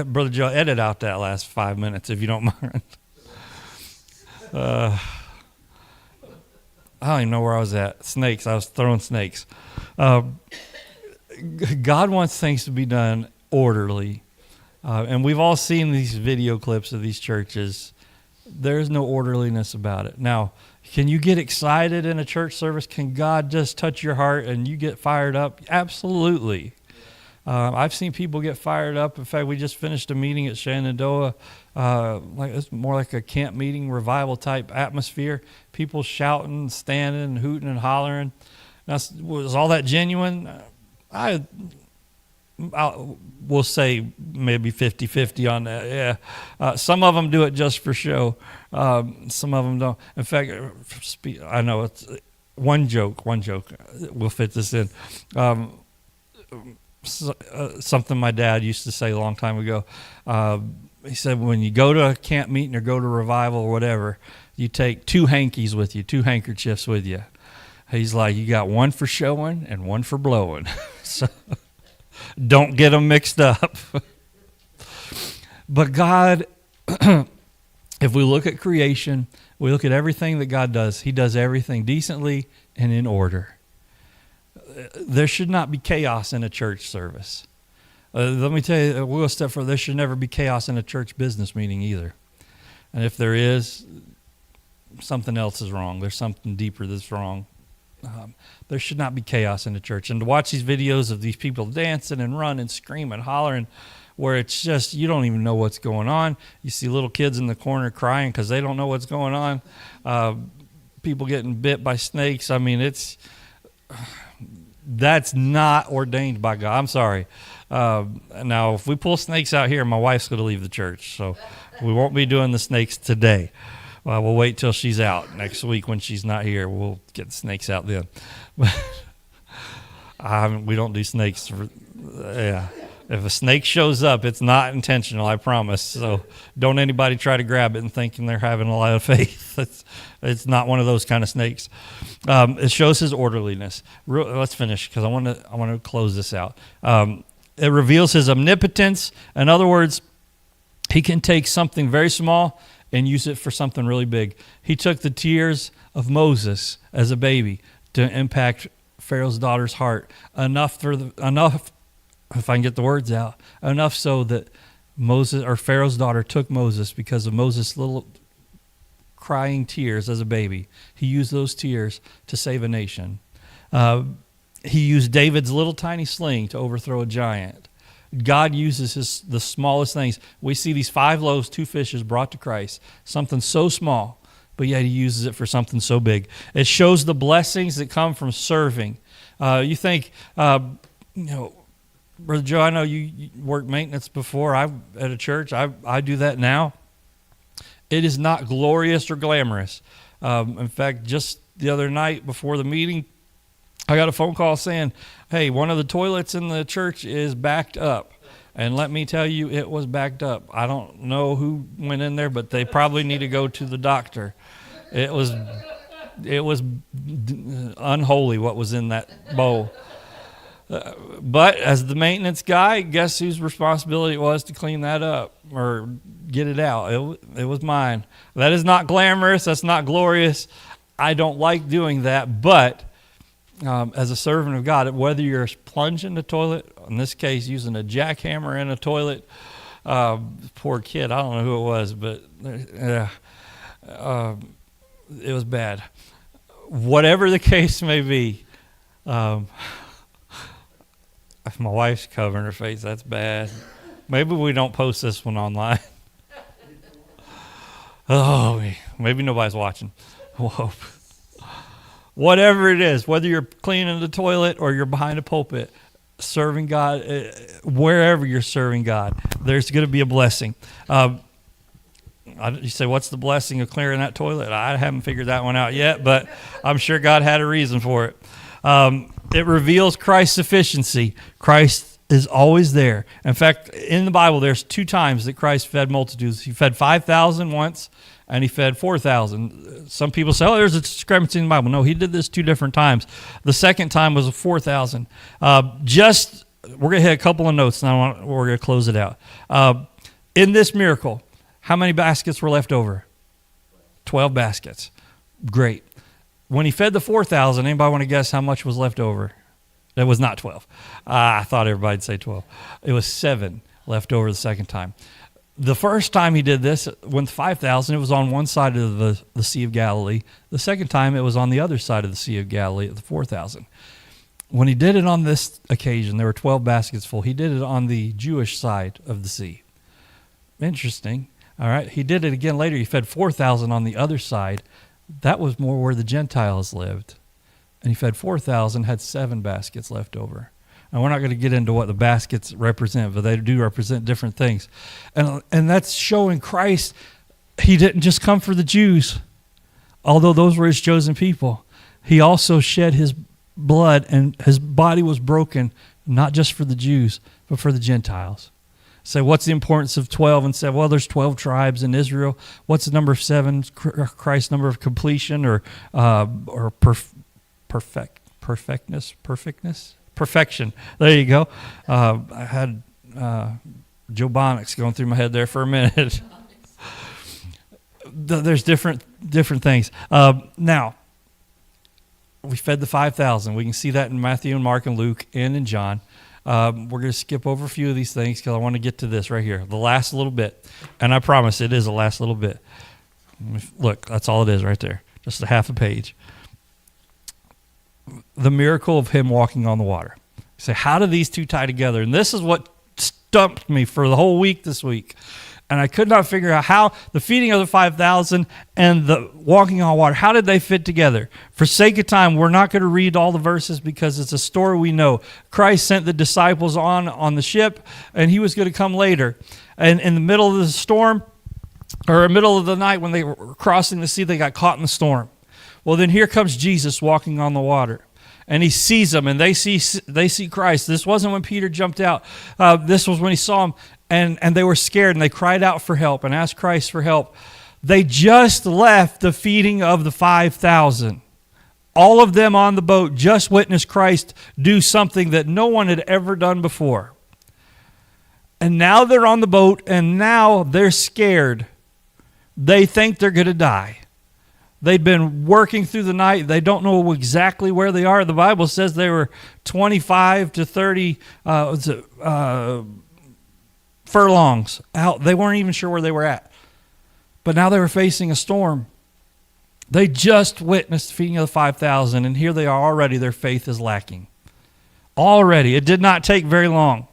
Speaker 1: Brother Joe, edit out that last 5 minutes if you don't mind. I don't even know where I was at. Snakes. I was throwing snakes. God wants things to be done orderly. And we've all seen these video clips of these churches. There's no orderliness about it. Now, can you get excited in a church service? Can God just touch your heart and you get fired up? Absolutely. I've seen people get fired up. In fact, we just finished a meeting at Shenandoah. It's more like a camp meeting, revival type atmosphere. People shouting, standing, hooting, and hollering. Now, was all that genuine? We'll say maybe 50-50 on that. Yeah, some of them do it just for show. Some of them don't. In fact, I know it's one joke. We'll fit this in. Something my dad used to say a long time ago. He said, when you go to a camp meeting or go to revival or whatever, you take 2 hankies with you, 2 handkerchiefs with you. He's like, you got one for showing and one for blowing. So don't get them mixed up. But God, if we look at creation, we look at everything that God does, he does everything decently and in order. There should not be chaos in a church service. Let me tell you, we'll step further. There should never be chaos in a church business meeting either. And if there is, something else is wrong. There's something deeper that's wrong. There should not be chaos in the church. And to watch these videos of these people dancing and running, screaming, hollering, where it's just, you don't even know what's going on. You see little kids in the corner crying because they don't know what's going on. People getting bit by snakes. I mean, that's not ordained by God. I'm sorry. Now, if we pull snakes out here, my wife's going to leave the church. So we won't be doing the snakes today. We'll wait till she's out next week when she's not here. We'll get the snakes out then. We don't do snakes. Yeah. If a snake shows up, it's not intentional, I promise. So don't anybody try to grab it and thinking they're having a lot of faith. It's not one of those kind of snakes. It shows his orderliness. Let's finish because I want to close this out. It reveals his omnipotence. In other words, he can take something very small and use it for something really big. He took the tears of Moses as a baby to impact Pharaoh's daughter's heart, enough, if I can get the words out, enough so that Pharaoh's daughter took Moses because of Moses' little crying tears as a baby. He used those tears to save a nation. He used David's little tiny sling to overthrow a giant. God uses the smallest things. We see these 5 loaves, 2 fishes brought to Christ, something so small, but yet he uses it for something so big. It shows the blessings that come from serving. You think, Brother Joe, I know you worked maintenance before. At a church. I do that now. It is not glorious or glamorous. In fact, just the other night before the meeting, I got a phone call saying, hey, one of the toilets in the church is backed up. And let me tell you, it was backed up. I don't know who went in there, but they probably need to go to the doctor. It was unholy what was in that bowl. But as the maintenance guy, guess whose responsibility it was to clean that up or get it out? It was mine. That is not glamorous. That's not glorious. I don't like doing that. But as a servant of God, whether you're plunging the toilet, in this case using a jackhammer in a toilet, poor kid, I don't know who it was, but it was bad. Whatever the case may be, if my wife's covering her face, that's bad. Maybe we don't post this one online. Oh, maybe nobody's watching. Whoa. Whatever it is, whether you're cleaning the toilet or you're behind a pulpit, serving God, wherever you're serving God, there's going to be a blessing. You say, what's the blessing of clearing that toilet? I haven't figured that one out yet, but I'm sure God had a reason for it. It reveals Christ's sufficiency. Christ is always there. In fact, in the Bible, there's 2 times that Christ fed multitudes. He fed 5,000 once, and he fed 4,000. Some people say, there's a discrepancy in the Bible. No, he did this 2 different times. The second time was 4,000. We're going to hit a couple of notes, and we're going to close it out. In this miracle, how many baskets were left over? 12 baskets. Great. When he fed the 4,000, anybody want to guess how much was left over? It was not 12. I thought everybody'd say 12. It was 7 left over the second time. The first time he did this, when 5,000, it was on one side of the Sea of Galilee. The second time, it was on the other side of the Sea of Galilee at the 4,000. When he did it on this occasion, there were 12 baskets full. He did it on the Jewish side of the sea. Interesting. All right. He did it again later. He fed 4,000 on the other side. That was more where the Gentiles lived. And he fed 4,000, had 7 baskets left over. And we're not going to get into what the baskets represent, but they do represent different things. And that's showing Christ, he didn't just come for the Jews, although those were his chosen people. He also shed his blood, and his body was broken, not just for the Jews, but for the Gentiles. Say, what's the importance of 12? And say, well, there's 12 tribes in Israel. What's the number of 7? Christ's number of completion or perfection. There you go. I had Joe Bonics going through my head there for a minute. There's different things. Now, we fed the 5,000. We can see that in Matthew and Mark and Luke and in John. We're going to skip over a few of these things because I want to get to this right here, the last little bit. And I promise it is the last little bit. Look, that's all it is right there, just a half a page. The miracle of him walking on the water. You say, how do these two tie together? And this is what stumped me for the whole week this week. And I could not figure out how the feeding of the 5,000 and the walking on water, how did they fit together? For sake of time, we're not going to read all the verses because it's a story we know. Christ sent the disciples on the ship, and he was going to come later. And in the middle of the storm, or middle of the night when they were crossing the sea, they got caught in the storm. Well, then here comes Jesus walking on the water. And he sees them, and they see Christ. This wasn't when Peter jumped out. This was when he saw him, and they were scared, and they cried out for help and asked Christ for help. They just left the feeding of the 5,000. All of them on the boat just witnessed Christ do something that no one had ever done before. And now they're on the boat, and now they're scared. They think they're going to die. They'd been working through the night. They don't know exactly where they are. The Bible says they were 25 to 30 furlongs out. They weren't even sure where they were at. But now they were facing a storm. They just witnessed the feeding of the 5,000, and here they are already. Their faith is lacking. Already. It did not take very long.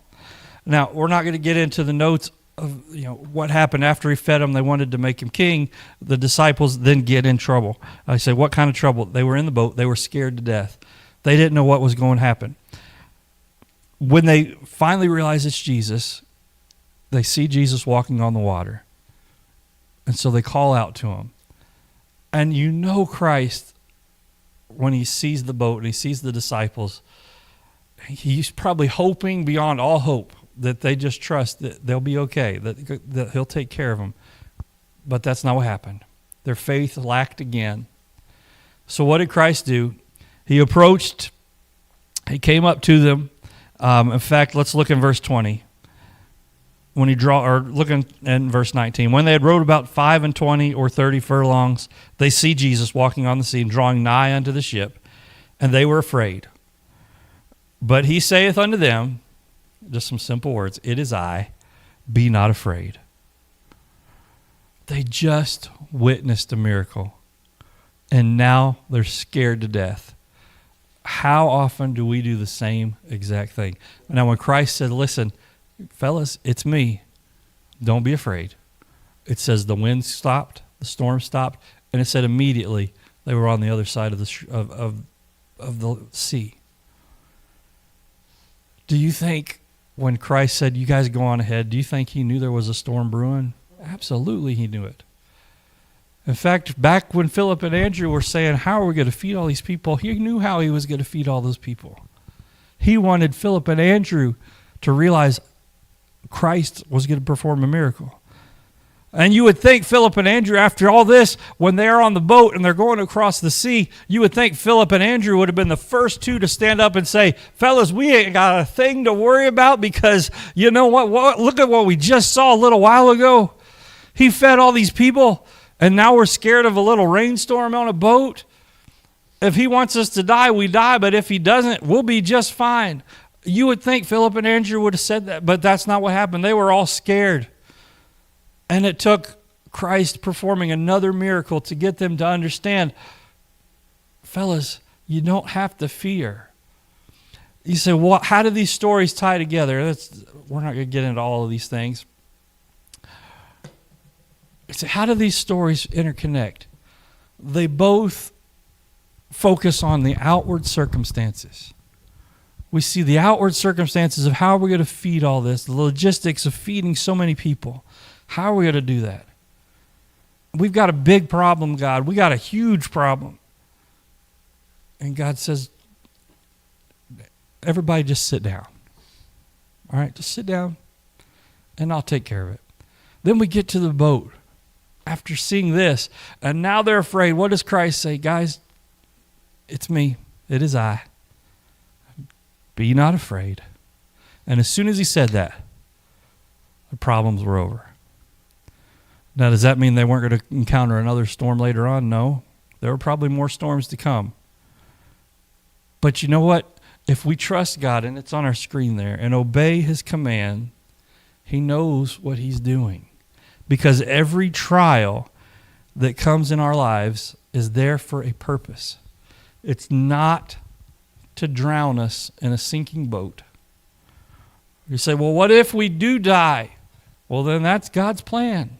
Speaker 1: Now, we're not going to get into the notes of what happened after he fed them. They wanted to make him king. The disciples then get in trouble. I say, what kind of trouble? They were in the boat. They were scared to death. They didn't know what was going to happen. When they finally realize it's Jesus, they see Jesus walking on the water. And so they call out to him. And Christ, when he sees the boat and he sees the disciples, he's probably hoping beyond all hope that they just trust that they'll be okay, that he'll take care of them. But that's not what happened. Their faith lacked again. So what did Christ do? He approached, he came up to them. In fact, let's look in verse 20. Looking in verse 19. When they had rowed about 25 or 30 furlongs, they see Jesus walking on the sea and drawing nigh unto the ship, and they were afraid. But he saith unto them, just some simple words, it is I, be not afraid. They just witnessed a miracle, and now they're scared to death. How often do we do the same exact thing? Now, when Christ said, listen, fellas, it's me, don't be afraid. It says the wind stopped, the storm stopped, and it said immediately they were on the other side of the sea. Do you think when Christ said, you guys go on ahead, do you think he knew there was a storm brewing? Absolutely he knew it. In fact, back when Philip and Andrew were saying, how are we going to feed all these people? He knew how he was going to feed all those people. He wanted Philip and Andrew to realize Christ was going to perform a miracle. And you would think Philip and Andrew, after all this, when they're on the boat and they're going across the sea, you would think Philip and Andrew would have been the first two to stand up and say, fellas, we ain't got a thing to worry about because you know what? Look at what we just saw a little while ago. He fed all these people, and now we're scared of a little rainstorm on a boat. If he wants us to die, we die, but if he doesn't, we'll be just fine. You would think Philip and Andrew would have said that, but that's not what happened. They were all scared. And it took Christ performing another miracle to get them to understand, fellas, you don't have to fear. You say, well, how do these stories tie together? We're not going to get into all of these things. So how do these stories interconnect? They both focus on the outward circumstances. We see the outward circumstances of how we're going to feed all this, the logistics of feeding so many people. How are we going to do that? We've got a big problem, God. We got a huge problem. And God says, everybody just sit down. All right, just sit down, and I'll take care of it. Then we get to the boat after seeing this, and now they're afraid. What does Christ say? Guys, it's me. It is I. Be not afraid. And as soon as he said that, the problems were over. Now, does that mean they weren't going to encounter another storm later on? No. There were probably more storms to come. But you know what? If we trust God, and it's on our screen there, and obey his command, he knows what he's doing. Because every trial that comes in our lives is there for a purpose. It's not to drown us in a sinking boat. You say, well, what if we do die? Well, then that's God's plan.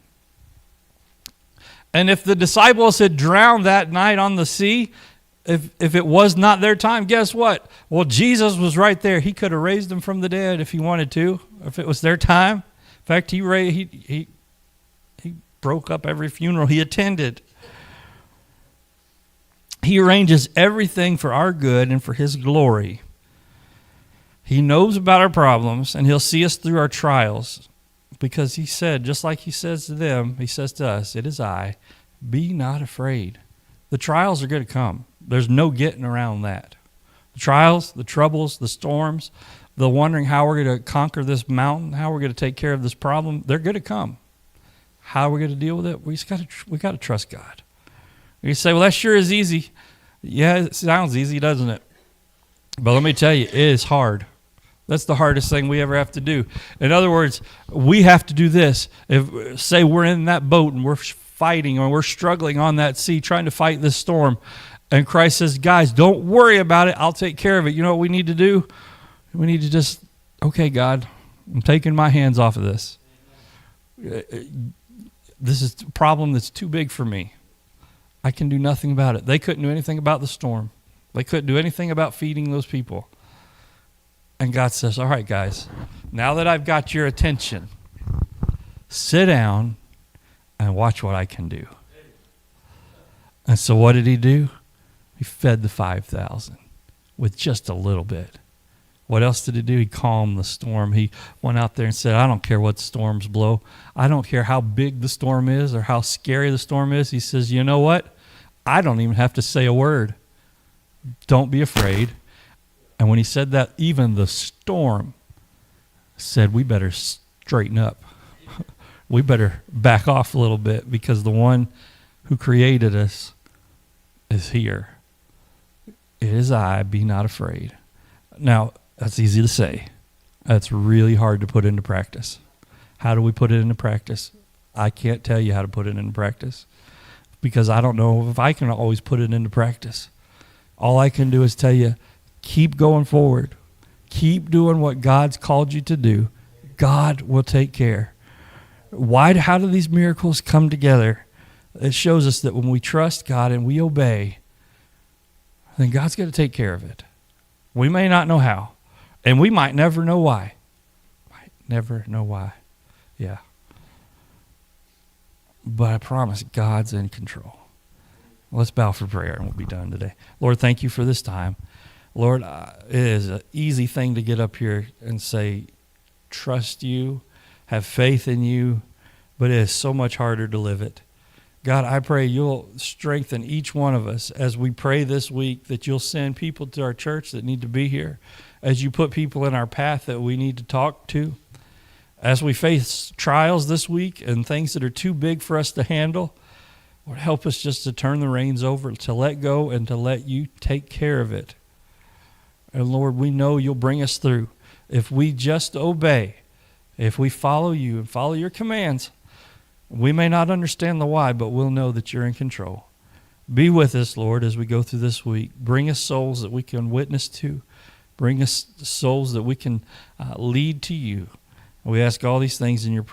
Speaker 1: And if the disciples had drowned that night on the sea, if it was not their time, guess what? Well, Jesus was right there. He could have raised them from the dead if he wanted to, if it was their time. In fact, he broke up every funeral he attended. He arranges everything for our good and for his glory. He knows about our problems, and he'll see us through our trials. Because he said, just like he says to them, he says to us, it is I, be not afraid. The trials are going to come. There's no getting around that. The trials, the troubles, the storms, the wondering how we're going to conquer this mountain, how we're going to take care of this problem, they're going to come. How are we going to deal with it? We got to trust God. You say, well, that sure is easy. Yeah, it sounds easy, doesn't it? But let me tell you, it is hard. That's the hardest thing we ever have to do. In other words, we have to do this. If, say we're in that boat and we're fighting or we're struggling on that sea trying to fight this storm, and Christ says, guys, don't worry about it. I'll take care of it. You know what we need to do? We need to just, okay, God, I'm taking my hands off of this. This is a problem that's too big for me. I can do nothing about it. They couldn't do anything about the storm. They couldn't do anything about feeding those people. And God says, all right, guys, now that I've got your attention, sit down and watch what I can do. And so what did he do? He fed the 5,000 with just a little bit. What else did he do? He calmed the storm. He went out there and said, I don't care what storms blow. I don't care how big the storm is or how scary the storm is. He says, you know what? I don't even have to say a word. Don't be afraid. And when he said that, even the storm said, we better straighten up. We better back off a little bit because the one who created us is here. It is I, be not afraid. Now, that's easy to say. That's really hard to put into practice. How do we put it into practice? I can't tell you how to put it into practice because I don't know if I can always put it into practice. All I can do is tell you, keep going forward. Keep doing what God's called you to do. God will take care. How do these miracles come together? It shows us that when we trust God and we obey, then God's going to take care of it. We may not know how, and we might never know why. Yeah. But I promise God's in control. Let's bow for prayer and we'll be done today. Lord, thank you for this time. Lord, it is an easy thing to get up here and say, trust you, have faith in you, but it is so much harder to live it. God, I pray you'll strengthen each one of us as we pray this week, that you'll send people to our church that need to be here, as you put people in our path that we need to talk to, as we face trials this week and things that are too big for us to handle. Lord, help us just to turn the reins over, to let go and to let you take care of it. And Lord, we know you'll bring us through. If we just obey, if we follow you and follow your commands, we may not understand the why, but we'll know that you're in control. Be with us, Lord, as we go through this week. Bring us souls that we can witness to. Bring us souls that we can lead to you. We ask all these things in your presence.